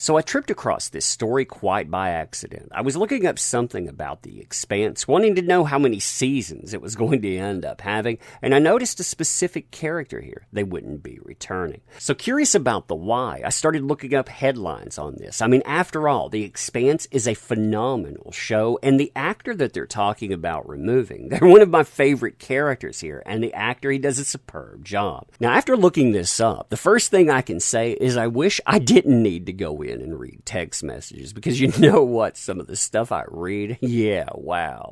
So I tripped across this story quite by accident. I was looking up something about the Expanse, wanting to know how many seasons it was going to end up having, and I noticed a specific character here. They wouldn't be returning. So curious about the why, I started looking up headlines on this. I mean, after all, the Expanse is a phenomenal show, and the actor that they're talking about removing, they're one of my favorite characters here, and the actor, he does a superb job. Now, after looking this up, the first thing I can say is I wish I didn't need to go in and read text messages, because you know what, some of the stuff I read, yeah, wow.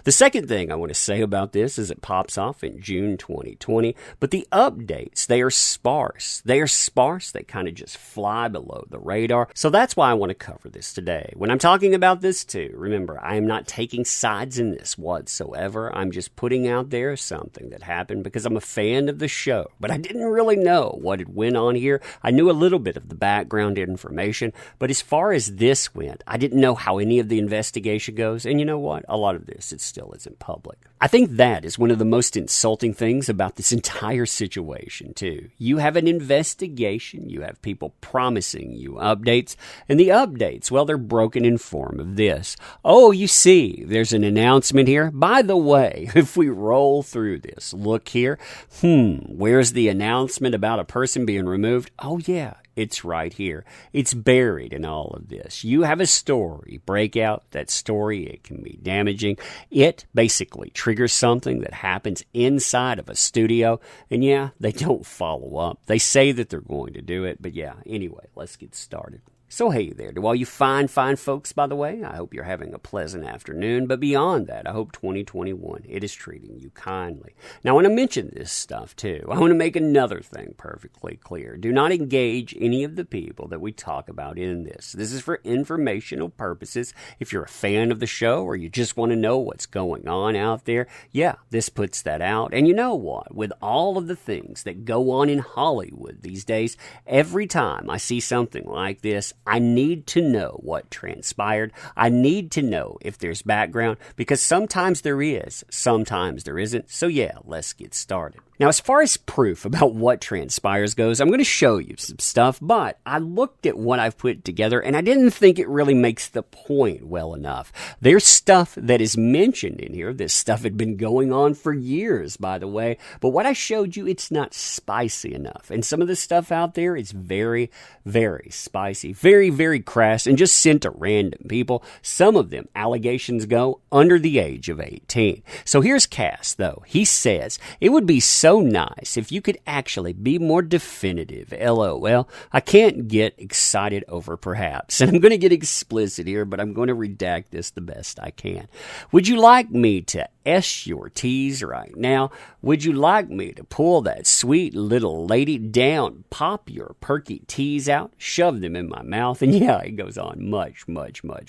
The second thing I want to say about this is it pops off in June 2020, but the updates, they are sparse. They kind of just fly below the radar, so that's why I want to cover this today. When I'm talking about this too, remember, I am not taking sides in this whatsoever. I'm just putting out there something that happened because I'm a fan of the show, but I didn't really know what had went on here. I knew a little bit of the background information, but as far as this went, I didn't know how any of the investigation goes, and you know what? A lot of this, it still isn't public. I think that is one of the most insulting things about this entire situation, too. You have an investigation, you have people promising you updates, and the updates, well, they're broken in form of this. Oh, you see, there's an announcement here. By the way, if we roll through this, look here. Where's the announcement about a person being removed? Oh, yeah. It's right here. It's buried in all of this. You have a story, break out that story. It can be damaging. It basically triggers something that happens inside of a studio. And yeah, they don't follow up. They say that they're going to do it. But yeah, anyway, let's get started. So hey there, to all you fine folks, by the way, I hope you're having a pleasant afternoon, but beyond that, I hope 2021, it is treating you kindly. Now, when I mention this stuff, too, I want to make another thing perfectly clear. Do not engage any of the people that we talk about in this. This is for informational purposes. If you're a fan of the show or you just want to know what's going on out there, yeah, this puts that out. And you know what? With all of the things that go on in Hollywood these days, every time I see something like this, I need to know what transpired. I need to know if there's background, because sometimes there is, sometimes there isn't. So yeah, let's get started. Now, as far as proof about what transpires goes, I'm going to show you some stuff, but I looked at what I've put together, and I didn't think it really makes the point well enough. There's stuff that is mentioned in here. This stuff had been going on for years, by the way, but what I showed you, it's not spicy enough. And some of the stuff out there is very, very spicy, very, very crass, and just sent to random people. Some of them, allegations go under the age of 18. So here's Cass, though. He says, it would be so nice if you could actually be more definitive. LOL. I can't get excited over perhaps. And I'm going to get explicit here, but I'm going to redact this the best I can. Would you like me to S your T's right now? Would you like me to pull that sweet little lady down, pop your perky T's out, shove them in my mouth? And yeah, it goes on much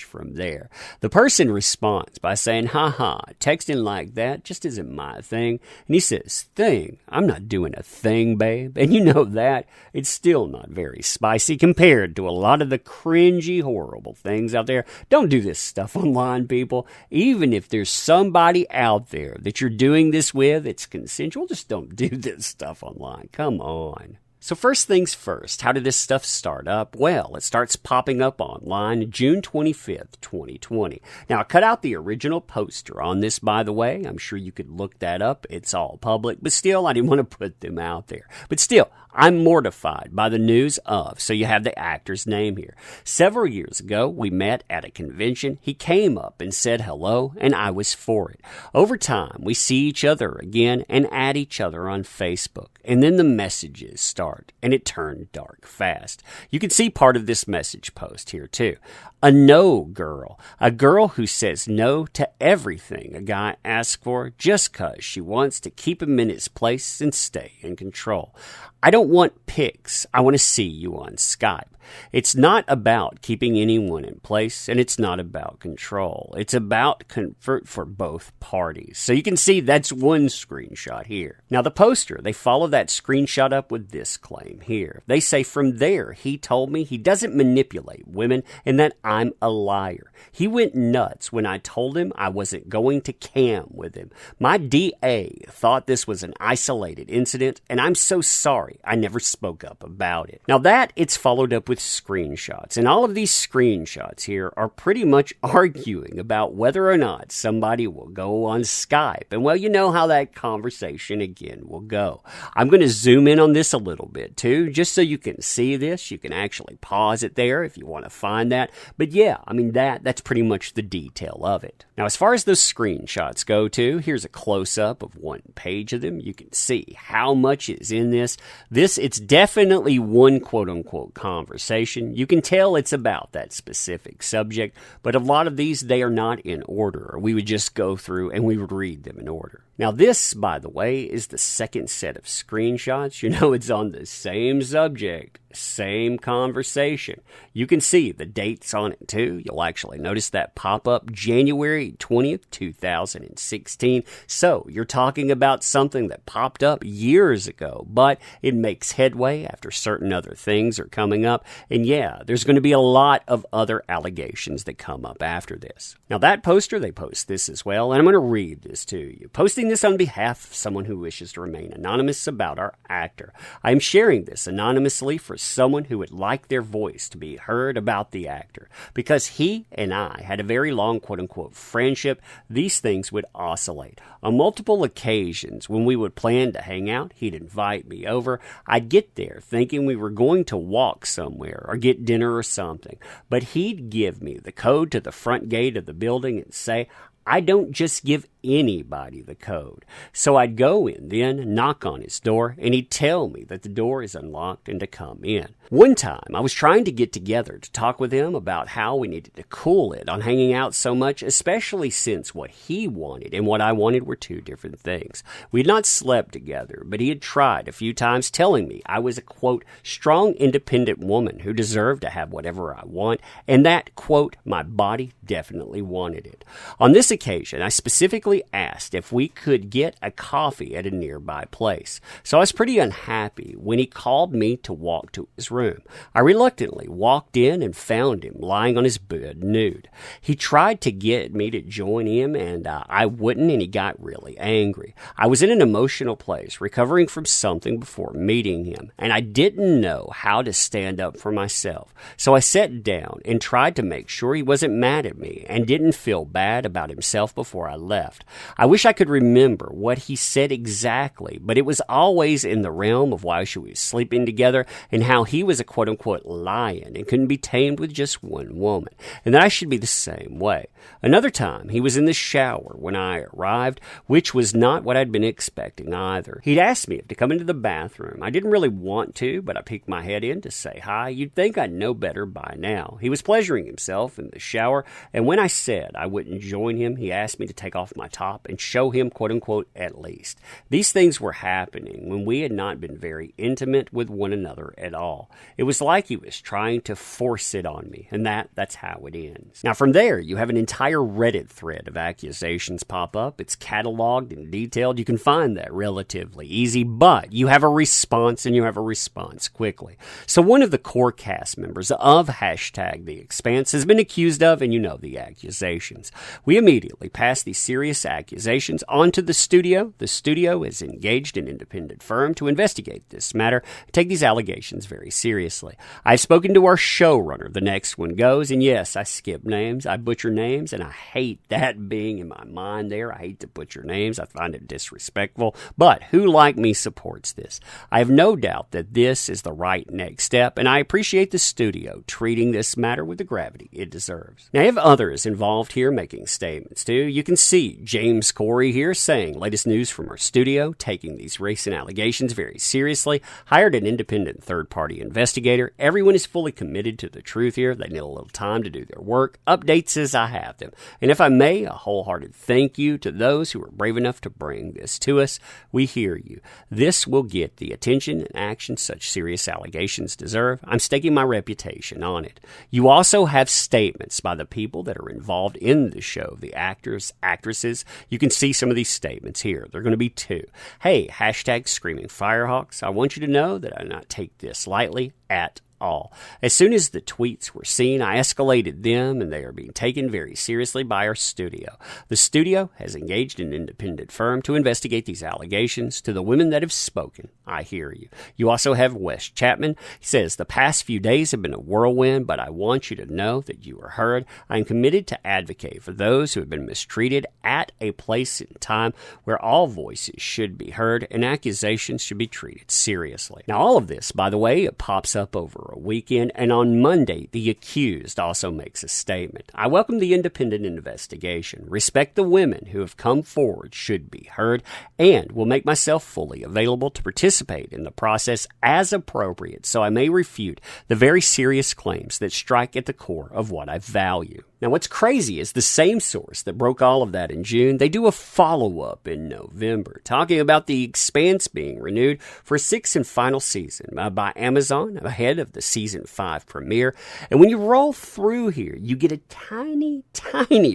from there. The person responds by saying, haha, texting like that just isn't my thing. And he says, thing? I'm not doing a thing, babe. And you know that. It's still not very spicy compared to a lot of the cringy, horrible things out there. Don't do this stuff online, people. Even if there's somebody out there that you're doing this with, it's consensual, just don't do this stuff online. Come on. So first things first, how did this stuff start up? Well, it starts popping up online June 25th, 2020. Now, I cut out the original poster on this, by the way. I'm sure you could look that up. It's all public, but still, I didn't want to put them out there. But still, I'm mortified by the news of, so you have the actor's name here. Several years ago, we met at a convention. He came up and said hello, and I was for it. Over time, we see each other again and add each other on Facebook. And then the messages start, and it turned dark fast. You can see part of this message post here, too. A no girl. A girl who says no to everything a guy asks for just 'cause she wants to keep him in his place and stay in control. I don't want pics. I want to see you on Skype. It's not about keeping anyone in place, and it's not about control. It's about comfort for both parties. So you can see that's one screenshot here. Now the poster, they follow that screenshot up with this claim here. They say, from there, he told me he doesn't manipulate women and that I'm a liar. He went nuts when I told him I wasn't going to cam with him. My DA thought this was an isolated incident, and I'm so sorry. party. I never spoke up about it. Now that, it's followed up with screenshots. And all of these screenshots here are pretty much arguing about whether or not somebody will go on Skype. And well, you know how that conversation again will go. I'm going to zoom in on this a little bit too, just so you can see this. You can actually pause it there if you want to find that. But yeah, I mean, that's pretty much the detail of it. Now, as far as those screenshots go too, here's a close-up of one page of them. You can see how much is in this. It's definitely one quote-unquote conversation. You can tell it's about that specific subject, but a lot of these, they are not in order. We would just go through and we would read them in order. Now this, by the way, is the second set of screenshots. You know, it's on the same subject, same conversation. You can see the dates on it too. You'll actually notice that pop up January 20th, 2016. So you're talking about something that popped up years ago, but it makes headway after certain other things are coming up. And yeah, there's going to be a lot of other allegations that come up after this. Now that poster, they post this as well, and I'm going to read this to you. Posting this on behalf of someone who wishes to remain anonymous about our actor. I am sharing this anonymously for someone who would like their voice to be heard about the actor. Because he and I had a very long quote-unquote friendship, these things would oscillate. On multiple occasions, when we would plan to hang out, he'd invite me over. I'd get there thinking we were going to walk somewhere or get dinner or something. But he'd give me the code to the front gate of the building and say, I don't just give anybody the code. So I'd go in then, knock on his door, and he'd tell me that the door is unlocked and to come in. One time, I was trying to get together to talk with him about how we needed to cool it on hanging out so much, especially since what he wanted and what I wanted were two different things. We had not slept together, but he had tried a few times telling me I was a, quote, strong, independent woman who deserved to have whatever I want, and that, quote, my body definitely wanted it. On this occasion, I specifically asked if we could get a coffee at a nearby place. So I was pretty unhappy when he called me to walk to his room. I reluctantly walked in and found him lying on his bed nude. He tried to get me to join him and I wouldn't, and he got really angry. I was in an emotional place, recovering from something before meeting him, and I didn't know how to stand up for myself. So I sat down and tried to make sure he wasn't mad at me and didn't feel bad about himself before I left. I wish I could remember what he said exactly, but it was always in the realm of why she was sleeping together and how he was a quote-unquote lion and couldn't be tamed with just one woman, and that I should be the same way. Another time, he was in the shower when I arrived, which was not what I'd been expecting either. He'd asked me to come into the bathroom. I didn't really want to, but I peeked my head in to say hi. You'd think I'd know better by now. He was pleasuring himself in the shower, and when I said I wouldn't join him, he asked me to take off my top and show him, quote-unquote, at least. These things were happening when we had not been very intimate with one another at all. It was like he was trying to force it on me, and that's how it ends. Now, from there, you have an entire Reddit thread of accusations pop up. It's cataloged and detailed. You can find that relatively easy, but you have a response, and you have a response quickly. So one of the core cast members of #The Expanse has been accused of, and you know the accusations. We immediately passed these serious accusations onto the studio. The studio has engaged an independent firm to investigate this matter and take these allegations very seriously. I've spoken to our showrunner, The Next One Goes, and yes, I skip names, I butcher names, and I hate that being in my mind there. I hate to butcher names. I find it disrespectful, but who like me supports this? I have no doubt that this is the right next step, and I appreciate the studio treating this matter with the gravity it deserves. Now, I have others involved here making statements too. You can see James Corey here saying, latest news from our studio, taking these recent allegations very seriously, hired an independent third-party investigator. Everyone is fully committed to the truth here. They need a little time to do their work. Updates as I have them. And if I may, a wholehearted thank you to those who were brave enough to bring this to us. We hear you. This will get the attention and action such serious allegations deserve. I'm staking my reputation on it. You also have statements by the people that are involved in the show, the actors, actresses. You can see some of these statements here. There are going to be two. Hey, #Screaming Firehawks. I want you to know that I not take this lightly at all. As soon as the tweets were seen, I escalated them, and they are being taken very seriously by our studio. The studio has engaged an independent firm to investigate these allegations. To the women that have spoken, I hear you. You also have Wes Chapman. He says, the past few days have been a whirlwind, but I want you to know that you are heard. I am committed to advocate for those who have been mistreated at a place and time where all voices should be heard and accusations should be treated seriously. Now, all of this, by the way, it pops up over a weekend, and on Monday, the accused also makes a statement. I welcome the independent investigation, respect the women who have come forward should be heard, and will make myself fully available to participate in the process as appropriate so I may refute the very serious claims that strike at the core of what I value. Now, what's crazy is the same source that broke all of that in June, they do a follow-up in November, talking about The Expanse being renewed for a sixth and final season by Amazon ahead of the season 5 premiere. And when you roll through here, you get a tiny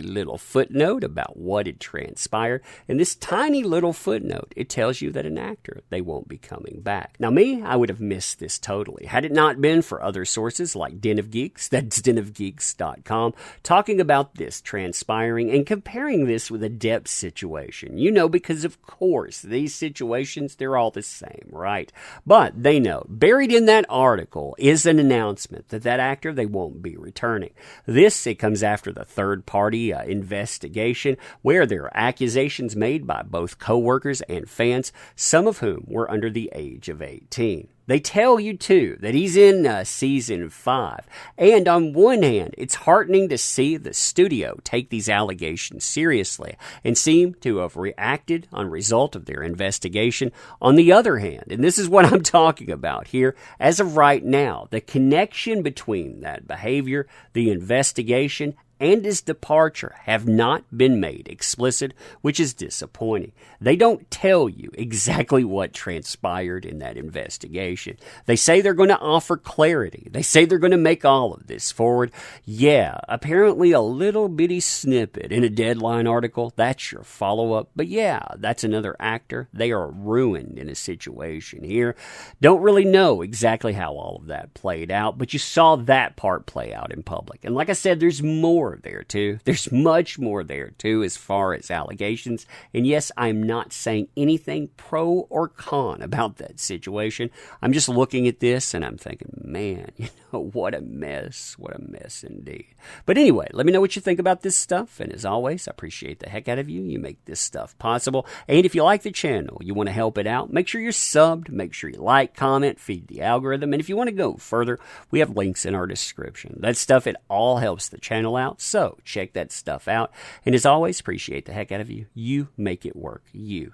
little footnote about what had transpired. And this tiny little footnote, it tells you that an actor, they won't be coming back. Now, me, I would have missed this totally had it not been for other sources like Den of Geeks, that's denofgeeks.com, talking about this transpiring and comparing this with a Depp situation. You know, because of course, these situations, they're all the same, right? But they know, buried in that article is an announcement that that actor, they won't be returning. This, it comes after the third-party investigation where there are accusations made by both co-workers and fans, some of whom were under the age of 18. They tell you, too, that he's in season 5. And on one hand, it's heartening to see the studio take these allegations seriously and seem to have reacted on result of their investigation. On the other hand, and this is what I'm talking about here, as of right now, the connection between that behavior, the investigation, and his departure have not been made explicit, which is disappointing. They don't tell you exactly what transpired in that investigation. They say they're going to offer clarity. They say they're going to make all of this forward. Yeah, apparently a little bitty snippet in a Deadline article, that's your follow-up. But yeah, that's another actor. They are ruined in a situation here. Don't really know exactly how all of that played out, but you saw that part play out in public. And like I said, there's more there too. There's much more there too as far as allegations. And yes, I'm not saying anything pro or con about that situation. I'm just looking at this and I'm thinking, man, what a mess. What a mess indeed. But anyway, let me know what you think about this stuff. And as always, I appreciate the heck out of you. You make this stuff possible. And if you like the channel, you want to help it out, make sure you're subbed, make sure you like, comment, feed the algorithm. And if you want to go further, we have links in our description. That stuff, it all helps the channel out. So check that stuff out. And as always, appreciate the heck out of you. You make it work.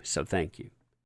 So thank you.